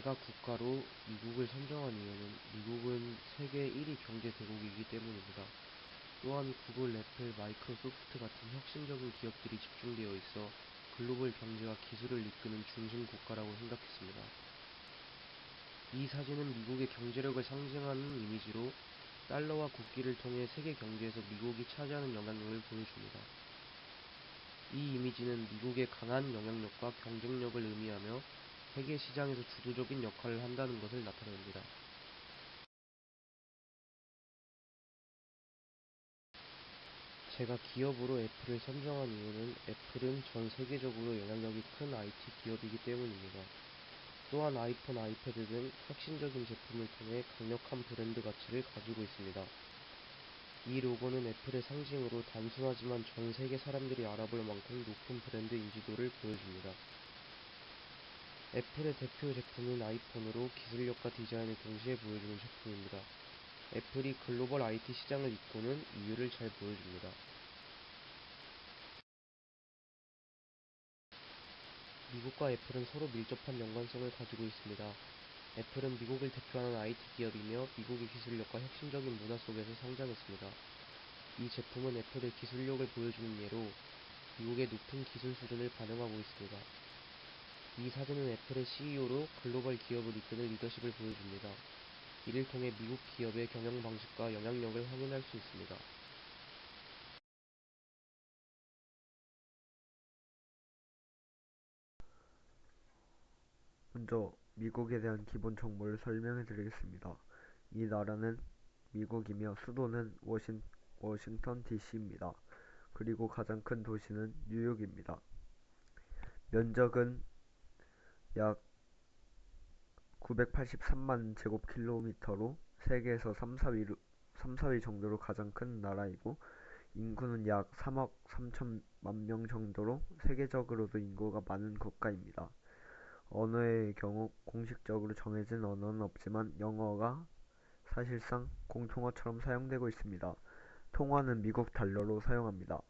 제가 국가로 미국을 선정한 이유는 미국은 세계 1위 경제 대국이기 때문입니다. 또한 구글, 애플, 마이크로소프트 같은 혁신적인 기업들이 집중되어 있어 글로벌 경제와 기술을 이끄는 중심 국가라고 생각했습니다. 이 사진은 미국의 경제력을 상징하는 이미지로 달러와 국기를 통해 세계 경제에서 미국이 차지하는 영향력을 보여줍니다. 이 이미지는 미국의 강한 영향력과 경쟁력을 의미하며 세계 시장에서 주도적인 역할을 한다는 것을 나타냅니다. 제가 기업으로 애플을 선정한 이유는 애플은 전 세계적으로 영향력이 큰 IT 기업이기 때문입니다. 또한 아이폰, 아이패드 등 혁신적인 제품을 통해 강력한 브랜드 가치를 가지고 있습니다. 이 로고는 애플의 상징으로 단순하지만 전 세계 사람들이 알아볼 만큼 높은 브랜드 인지도를 보여줍니다. 애플의 대표 제품인 아이폰으로 기술력과 디자인을 동시에 보여주는 제품입니다. 애플이 글로벌 IT 시장을 이끄는 이유를 잘 보여줍니다. 미국과 애플은 서로 밀접한 연관성을 가지고 있습니다. 애플은 미국을 대표하는 IT 기업이며 미국의 기술력과 혁신적인 문화 속에서 성장했습니다. 이 제품은 애플의 기술력을 보여주는 예로 미국의 높은 기술 수준을 반영하고 있습니다. 이 사진은 애플의 CEO로 글로벌 기업을 이끄는 리더십을 보여줍니다. 이를 통해 미국 기업의 경영 방식과 영향력을 확인할 수 있습니다. 먼저 미국에 대한 기본 정보를 설명해 드리겠습니다. 이 나라는 미국이며 수도는 워싱턴 DC입니다. 그리고 가장 큰 도시는 뉴욕입니다. 면적은 약 983만 제곱킬로미터로 세계에서 3, 4위 정도로 가장 큰 나라이고 인구는 약 3억 3천만 명 정도로 세계적으로도 인구가 많은 국가입니다. 언어의 경우 공식적으로 정해진 언어는 없지만 영어가 사실상 공통어처럼 사용되고 있습니다. 통화는 미국 달러로 사용합니다.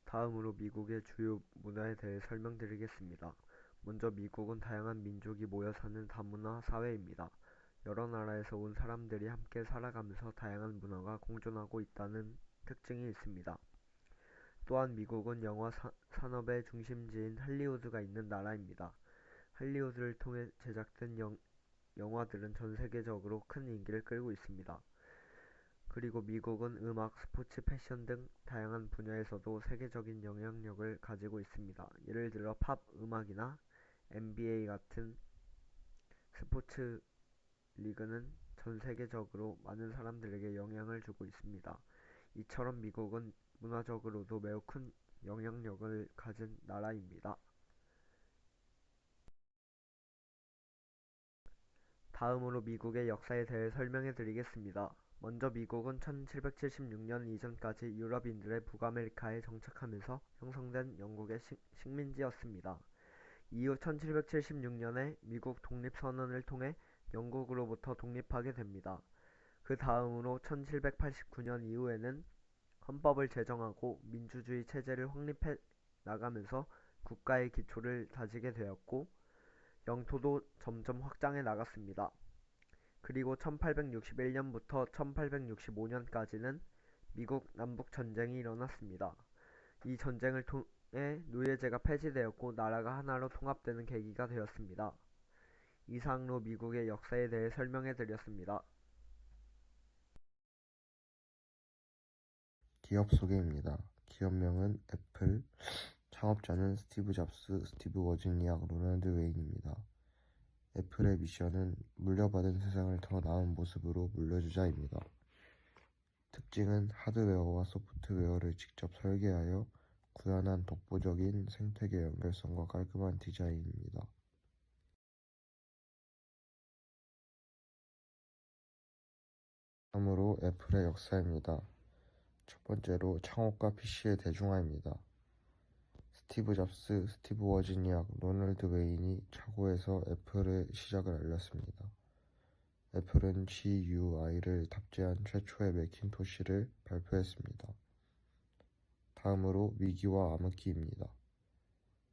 다음으로 미국의 주요 문화에 대해 설명드리겠습니다. 먼저 미국은 다양한 민족이 모여 사는 다문화 사회입니다. 여러 나라에서 온 사람들이 함께 살아가면서 다양한 문화가 공존하고 있다는 특징이 있습니다. 또한 미국은 영화 산업의 중심지인 할리우드가 있는 나라입니다. 할리우드를 통해 제작된 영화들은 전 세계적으로 큰 인기를 끌고 있습니다. 그리고 미국은 음악, 스포츠, 패션 등 다양한 분야에서도 세계적인 영향력을 가지고 있습니다. 예를 들어 팝 음악이나 NBA 같은 스포츠 리그는 전 세계적으로 많은 사람들에게 영향을 주고 있습니다. 이처럼 미국은 문화적으로도 매우 큰 영향력을 가진 나라입니다. 다음으로 미국의 역사에 대해 설명해 드리겠습니다. 먼저 미국은 1776년 이전까지 유럽인들의 북아메리카에 정착하면서 형성된 영국의 식민지였습니다. 이후 1776년에 미국 독립선언을 통해 영국으로부터 독립하게 됩니다. 그 다음으로 1789년 이후에는 헌법을 제정하고 민주주의 체제를 확립해 나가면서 국가의 기초를 다지게 되었고 영토도 점점 확장해 나갔습니다. 그리고 1861년부터 1865년까지는 미국 남북전쟁이 일어났습니다. 이 전쟁을 통해 노예제가 폐지되었고 나라가 하나로 통합되는 계기가 되었습니다. 이상으로 미국의 역사에 대해 설명해 드렸습니다. 기업 소개입니다. 기업명은 애플, 창업자는 스티브 잡스, 스티브 워즈니악, 로널드 웨인입니다. 애플의 미션은 물려받은 세상을 더 나은 모습으로 물려주자입니다. 특징은 하드웨어와 소프트웨어를 직접 설계하여 구현한 독보적인 생태계 연결성과 깔끔한 디자인입니다. 다음으로 애플의 역사입니다. 첫 번째로 창업과 PC의 대중화입니다. 스티브 잡스, 스티브 워즈니악, 로널드 웨인이 차고에서 애플의 시작을 알렸습니다. 애플은 GUI를 탑재한 최초의 매킨토시를 발표했습니다. 다음으로 위기와 암흑기입니다.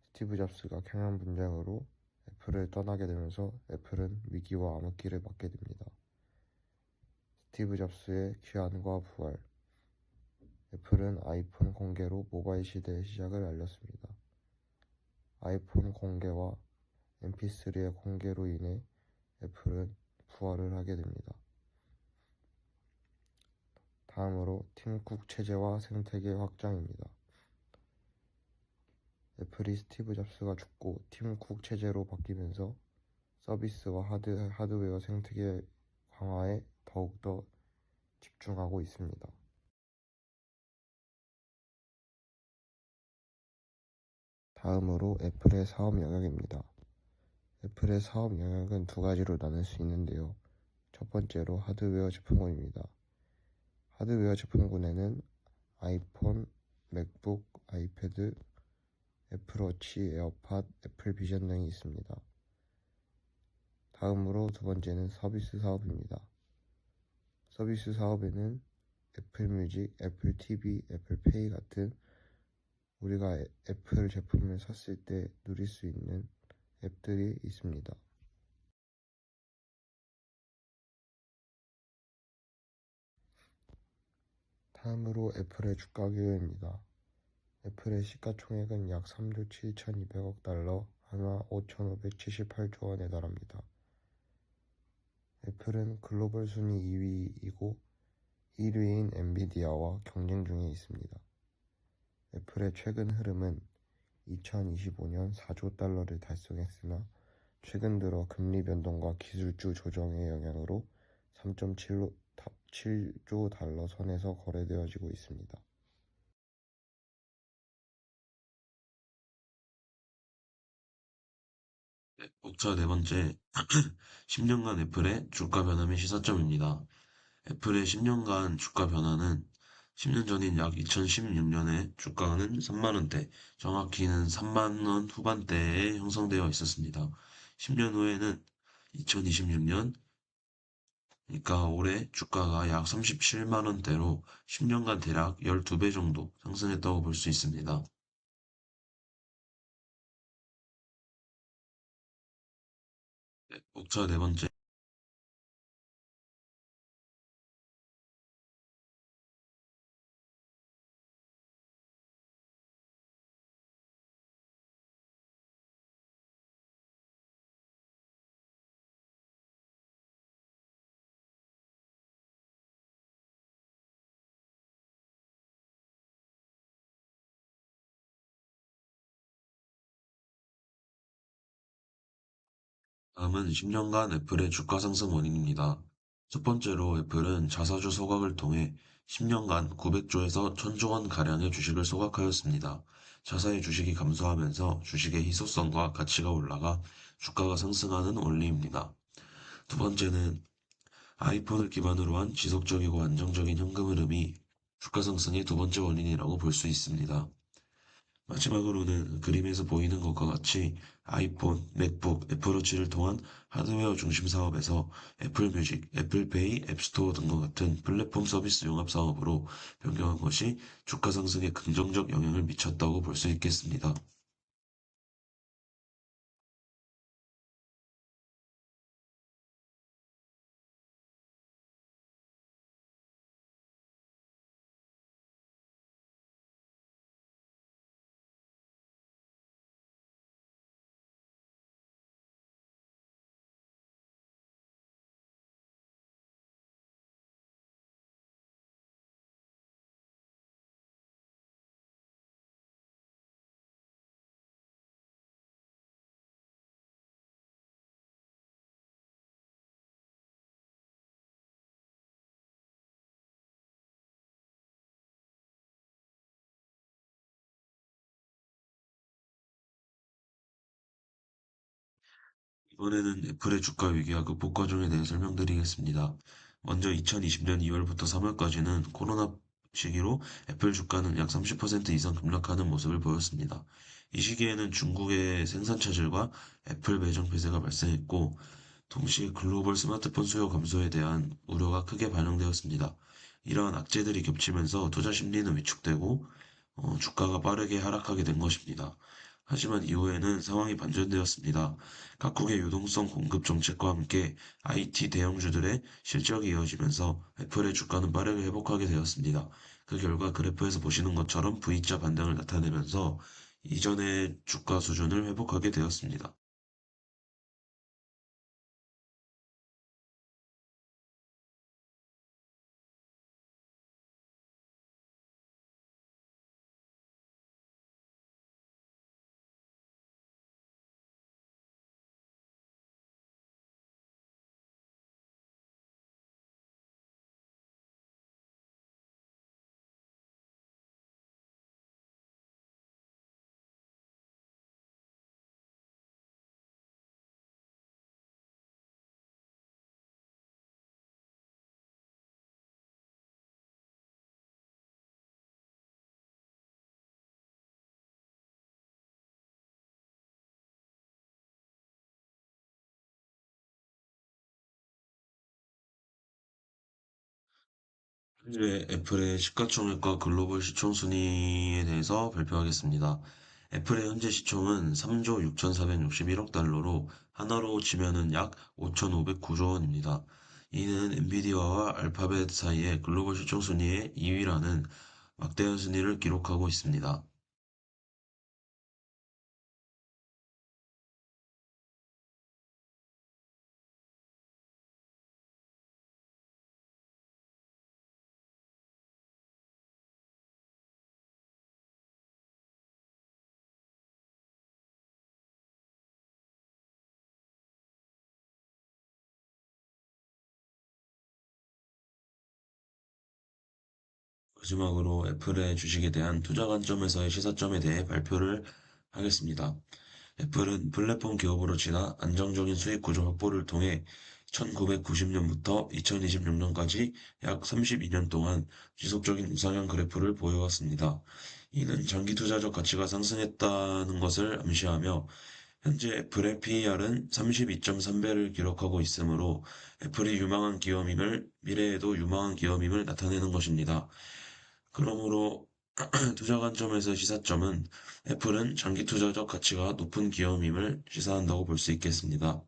스티브 잡스가 경영 분쟁으로 애플을 떠나게 되면서 애플은 위기와 암흑기를 맞게 됩니다. 스티브 잡스의 귀환과 부활. 애플은 아이폰 공개로 모바일 시대의 시작을 알렸습니다. 아이폰 공개와 mp3의 공개로 인해 애플은 부활을 하게 됩니다. 다음으로 팀쿡 체제와 생태계 확장입니다. 애플이 스티브 잡스가 죽고 팀쿡 체제로 바뀌면서 서비스와 하드웨어 생태계 강화에 더욱더 집중하고 있습니다. 다음으로 애플의 사업 영역입니다. 애플의 사업 영역은 두 가지로 나눌 수 있는데요. 첫 번째로 하드웨어 제품군입니다. 하드웨어 제품군에는 아이폰, 맥북, 아이패드, 애플워치, 에어팟, 애플 비전 등이 있습니다. 다음으로 두 번째는 서비스 사업입니다. 서비스 사업에는 애플 뮤직, 애플 TV, 애플 페이 같은 우리가 애플 제품을 샀을 때 누릴 수 있는 앱들이 있습니다. 다음으로 애플의 주가 기호입니다. 애플의 시가총액은 약 3조 7,200억 달러, 하나 5,578조 원에 달합니다. 애플은 글로벌 순위 2위이고 1위인 엔비디아와 경쟁 중에 있습니다. 애플의 최근 흐름은 2025년 4조 달러를 달성했으나 최근 들어 금리 변동과 기술주 조정의 영향으로 3.7조 달러 선에서 거래되어지고 있습니다. 목차 네 번째, 10년간 애플의 주가 변화 및 시사점입니다. 애플의 10년간 주가 변화는 10년 전인 약 2016년에 주가는 3만원대, 정확히는 3만원 후반대에 형성되어 있었습니다. 10년 후에는 2026년, 그러니까 올해 주가가 약 37만원대로 10년간 대략 12배 정도 상승했다고 볼 수 있습니다. 목차 네 번째, 다음은 10년간 애플의 주가 상승 원인입니다. 첫 번째로 애플은 자사주 소각을 통해 10년간 900조에서 1000조 원 가량의 주식을 소각하였습니다. 자사의 주식이 감소하면서 주식의 희소성과 가치가 올라가 주가가 상승하는 원리입니다. 두 번째는 아이폰을 기반으로 한 지속적이고 안정적인 현금 흐름이 주가 상승의 두 번째 원인이라고 볼 수 있습니다. 마지막으로는 그림에서 보이는 것과 같이 아이폰, 맥북, 애플워치를 통한 하드웨어 중심 사업에서 애플뮤직, 애플페이, 앱스토어 등과 같은 플랫폼 서비스 융합 사업으로 변경한 것이 주가 상승에 긍정적 영향을 미쳤다고 볼 수 있겠습니다. 이번에는 애플의 주가 위기와 극복 과정에 대해 설명드리겠습니다. 먼저 2020년 2월부터 3월까지는 코로나 시기로 애플 주가는 약 30% 이상 급락하는 모습을 보였습니다. 이 시기에는 중국의 생산 차질과 애플 매장 폐쇄가 발생했고, 동시에 글로벌 스마트폰 수요 감소에 대한 우려가 크게 반영되었습니다. 이러한 악재들이 겹치면서 투자 심리는 위축되고 주가가 빠르게 하락하게 된 것입니다. 하지만 이후에는 상황이 반전되었습니다. 각국의 유동성 공급 정책과 함께 IT 대형주들의 실적이 이어지면서 애플의 주가는 빠르게 회복하게 되었습니다. 그 결과 그래프에서 보시는 것처럼 V자 반등을 나타내면서 이전의 주가 수준을 회복하게 되었습니다. 현재 애플의 시가총액과 글로벌 시총 순위에 대해서 발표하겠습니다. 애플의 현재 시총은 3조 6,461억 달러로 하나로 치면은 약 5,509조 원입니다. 이는 엔비디아와 알파벳 사이의 글로벌 시총 순위의 2위라는 막대한 순위를 기록하고 있습니다. 마지막으로 애플의 주식에 대한 투자 관점에서의 시사점에 대해 발표를 하겠습니다. 애플은 플랫폼 기업으로 지나 안정적인 수익 구조 확보를 통해 1990년부터 2026년까지 약 32년 동안 지속적인 우상향 그래프를 보여왔습니다. 이는 장기 투자적 가치가 상승했다는 것을 암시하며 현재 애플의 PER은 32.3배를 기록하고 있으므로 애플이 유망한 기업임을 미래에도 유망한 기업임을 나타내는 것입니다. 그러므로 투자 관점에서 시사점은 애플은 장기 투자적 가치가 높은 기업임을 시사한다고 볼 수 있겠습니다.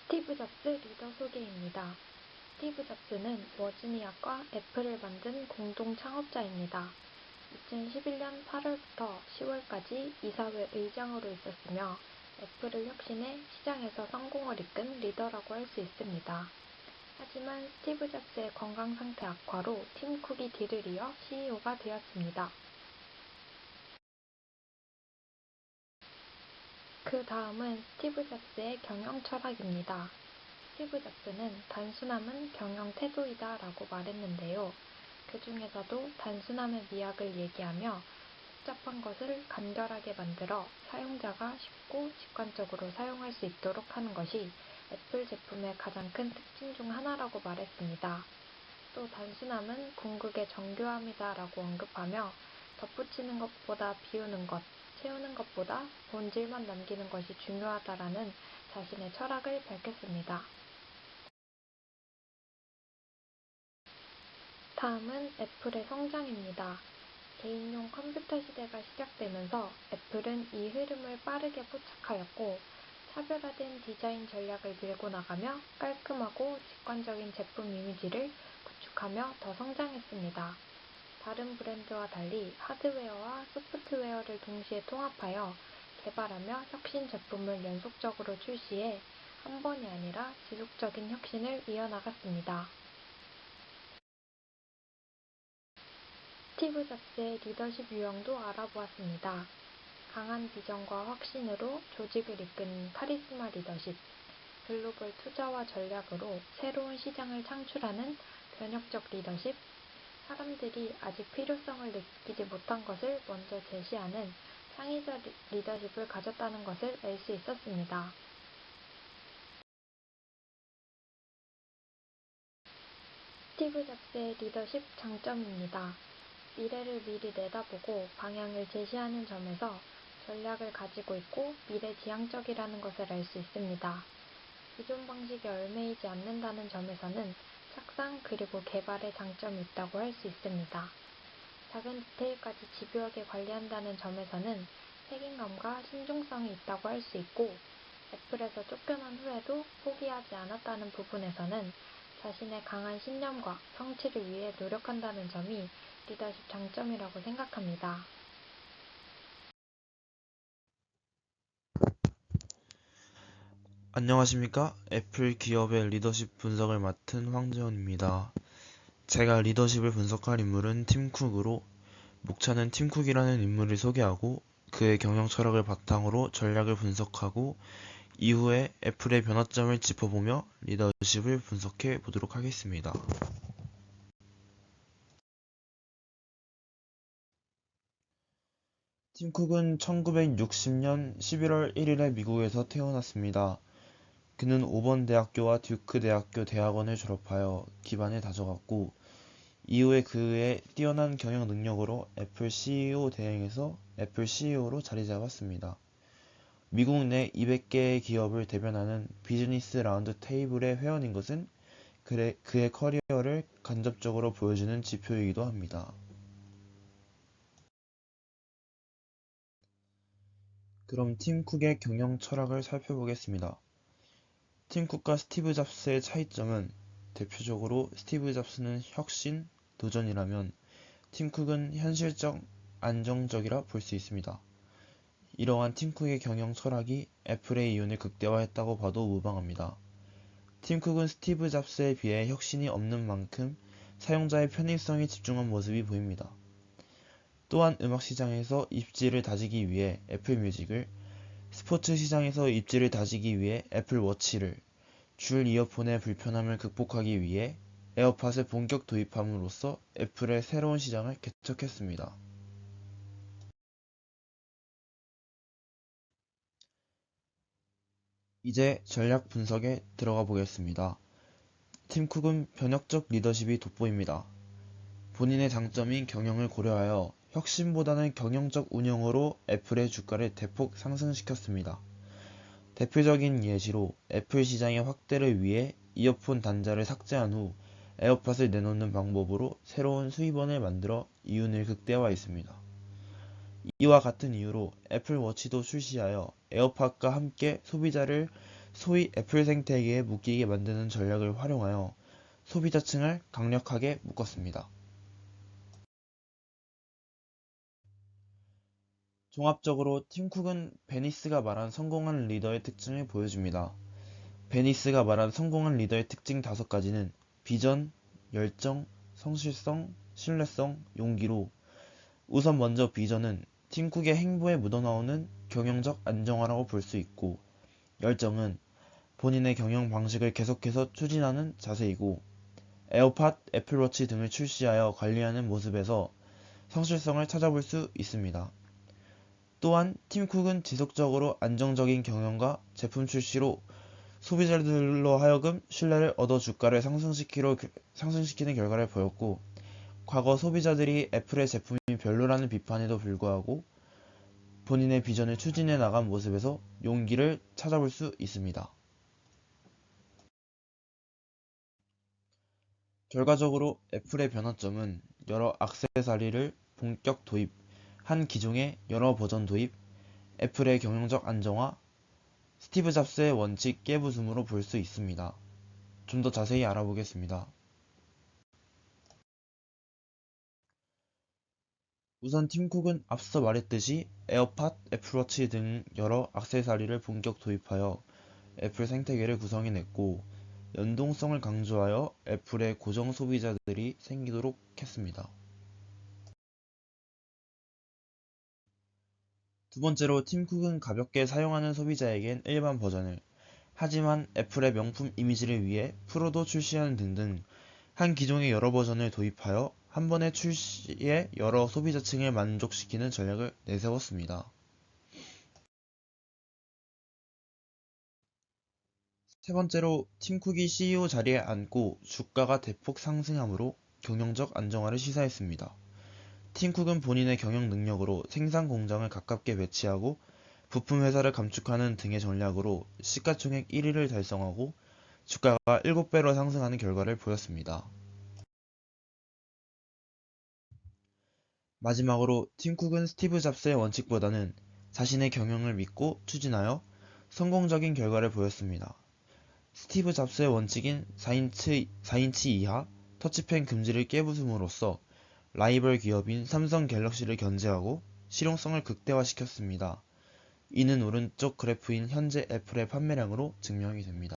스티브 잡스 리더 소개입니다. 스티브 잡스는 워지니아과 애플을 만든 공동 창업자입니다. 2011년 8월부터 10월까지 이사회 의장으로 있었으며 애플을 혁신해 시장에서 성공을 이끈 리더라고 할 수 있습니다. 하지만 스티브 잡스의 건강 상태 악화로 팀 쿡이 뒤를 이어 CEO가 되었습니다. 그 다음은 스티브 잡스의 경영 철학입니다. 스티브 잡스는 단순함은 경영 태도이다 라고 말했는데요. 그 중에서도 단순함의 미학을 얘기하며 복잡한 것을 간결하게 만들어 사용자가 쉽고 직관적으로 사용할 수 있도록 하는 것이 애플 제품의 가장 큰 특징 중 하나라고 말했습니다. 또 단순함은 궁극의 정교함이다 라고 언급하며 덧붙이는 것보다 비우는 것, 채우는 것보다 본질만 남기는 것이 중요하다라는 자신의 철학을 밝혔습니다. 다음은 애플의 성장입니다. 개인용 컴퓨터 시대가 시작되면서 애플은 이 흐름을 빠르게 포착하였고 차별화된 디자인 전략을 밀고 나가며 깔끔하고 직관적인 제품 이미지를 구축하며 더 성장했습니다. 다른 브랜드와 달리 하드웨어와 소프트웨어를 동시에 통합하여 개발하며 혁신 제품을 연속적으로 출시해 한 번이 아니라 지속적인 혁신을 이어나갔습니다. 스티브 잡스의 리더십 유형도 알아보았습니다. 강한 비전과 확신으로 조직을 이끄는 카리스마 리더십, 글로벌 투자와 전략으로 새로운 시장을 창출하는 변혁적 리더십, 사람들이 아직 필요성을 느끼지 못한 것을 먼저 제시하는 창의적 리더십을 가졌다는 것을 알 수 있었습니다. 스티브 잡스의 리더십 장점입니다. 미래를 미리 내다보고 방향을 제시하는 점에서 전략을 가지고 있고 미래지향적이라는 것을 알 수 있습니다. 기존 방식에 얽매이지 않는다는 점에서는 착상 그리고 개발의 장점이 있다고 할 수 있습니다. 작은 디테일까지 집요하게 관리한다는 점에서는 책임감과 신중성이 있다고 할 수 있고, 애플에서 쫓겨난 후에도 포기하지 않았다는 부분에서는 자신의 강한 신념과 성취를 위해 노력한다는 점이 리더십 장점이라고 생각합니다. 안녕하십니까? 애플 기업의 리더십 분석을 맡은 황재원입니다. 제가 리더십을 분석할 인물은 팀 쿡으로, 목차는 팀 쿡이라는 인물을 소개하고 그의 경영 철학을 바탕으로 전략을 분석하고 이후에 애플의 변화점을 짚어보며 리더십을 분석해 보도록 하겠습니다. 팀 쿡은 1960년 11월 1일에 미국에서 태어났습니다. 그는 오번 대학교와 듀크 대학교 대학원을 졸업하여 기반을 다져갔고, 이후에 그의 뛰어난 경영 능력으로 애플 CEO 대행에서 애플 CEO로 자리 잡았습니다. 미국 내 200개의 기업을 대변하는 비즈니스 라운드 테이블의 회원인 것은 그의 커리어를 간접적으로 보여주는 지표이기도 합니다. 그럼 팀 쿡의 경영 철학을 살펴보겠습니다. 팀 쿡과 스티브 잡스의 차이점은, 대표적으로 스티브 잡스는 혁신, 도전이라면 팀 쿡은 현실적, 안정적이라 볼 수 있습니다. 이러한 팀 쿡의 경영 철학이 애플의 이윤을 극대화했다고 봐도 무방합니다. 팀 쿡은 스티브 잡스에 비해 혁신이 없는 만큼 사용자의 편의성에 집중한 모습이 보입니다. 또한 음악 시장에서 입지를 다지기 위해 애플 뮤직을, 스포츠 시장에서 입지를 다지기 위해 애플 워치를, 줄 이어폰의 불편함을 극복하기 위해 에어팟을 본격 도입함으로써 애플의 새로운 시장을 개척했습니다. 이제 전략 분석에 들어가 보겠습니다. 팀 쿡은 변혁적 리더십이 돋보입니다. 본인의 장점인 경영을 고려하여 혁신보다는 경영적 운영으로 애플의 주가를 대폭 상승시켰습니다. 대표적인 예시로 애플 시장의 확대를 위해 이어폰 단자를 삭제한 후 에어팟을 내놓는 방법으로 새로운 수입원을 만들어 이윤을 극대화했습니다. 이와 같은 이유로 애플 워치도 출시하여 에어팟과 함께 소비자를 소위 애플 생태계에 묶이게 만드는 전략을 활용하여 소비자층을 강력하게 묶었습니다. 종합적으로 팀 쿡은 베니스가 말한 성공한 리더의 특징을 보여줍니다. 베니스가 말한 성공한 리더의 특징 5가지는 비전, 열정, 성실성, 신뢰성, 용기로, 우선 먼저 비전은 팀 쿡의 행보에 묻어나오는 경영적 안정화라고 볼 수 있고, 열정은 본인의 경영 방식을 계속해서 추진하는 자세이고, 에어팟, 애플워치 등을 출시하여 관리하는 모습에서 성실성을 찾아볼 수 있습니다. 또한 팀 쿡은 지속적으로 안정적인 경영과 제품 출시로 소비자들로 하여금 신뢰를 얻어 주가를 상승시키는 결과를 보였고, 과거 소비자들이 애플의 제품이 별로라는 비판에도 불구하고 본인의 비전을 추진해 나간 모습에서 용기를 찾아볼 수 있습니다. 결과적으로 애플의 변화점은 여러 액세서리를 본격 도입, 한 기종의 여러 버전 도입, 애플의 경영적 안정화, 스티브 잡스의 원칙 깨부숨으로 볼 수 있습니다. 좀 더 자세히 알아보겠습니다. 우선 팀 쿡은 앞서 말했듯이 에어팟, 애플워치 등 여러 액세서리를 본격 도입하여 애플 생태계를 구성해냈고, 연동성을 강조하여 애플의 고정 소비자들이 생기도록 했습니다. 두 번째로 팀 쿡은 가볍게 사용하는 소비자에겐 일반 버전을, 하지만 애플의 명품 이미지를 위해 프로도 출시하는 등등 한 기종의 여러 버전을 도입하여 한 번에 출시해 여러 소비자층을 만족시키는 전략을 내세웠습니다. 세 번째로 팀 쿡이 CEO 자리에 앉고 주가가 대폭 상승함으로 경영적 안정화를 시사했습니다. 팀 쿡은 본인의 경영 능력으로 생산 공장을 가깝게 배치하고 부품 회사를 감축하는 등의 전략으로 시가총액 1위를 달성하고 주가가 7배로 상승하는 결과를 보였습니다. 마지막으로 팀 쿡은 스티브 잡스의 원칙보다는 자신의 경영을 믿고 추진하여 성공적인 결과를 보였습니다. 스티브 잡스의 원칙인 4인치 이하 터치펜 금지를 깨부숨으로써 라이벌 기업인 삼성 갤럭시를 견제하고 실용성을 극대화시켰습니다. 이는 오른쪽 그래프인 현재 애플의 판매량으로 증명이 됩니다.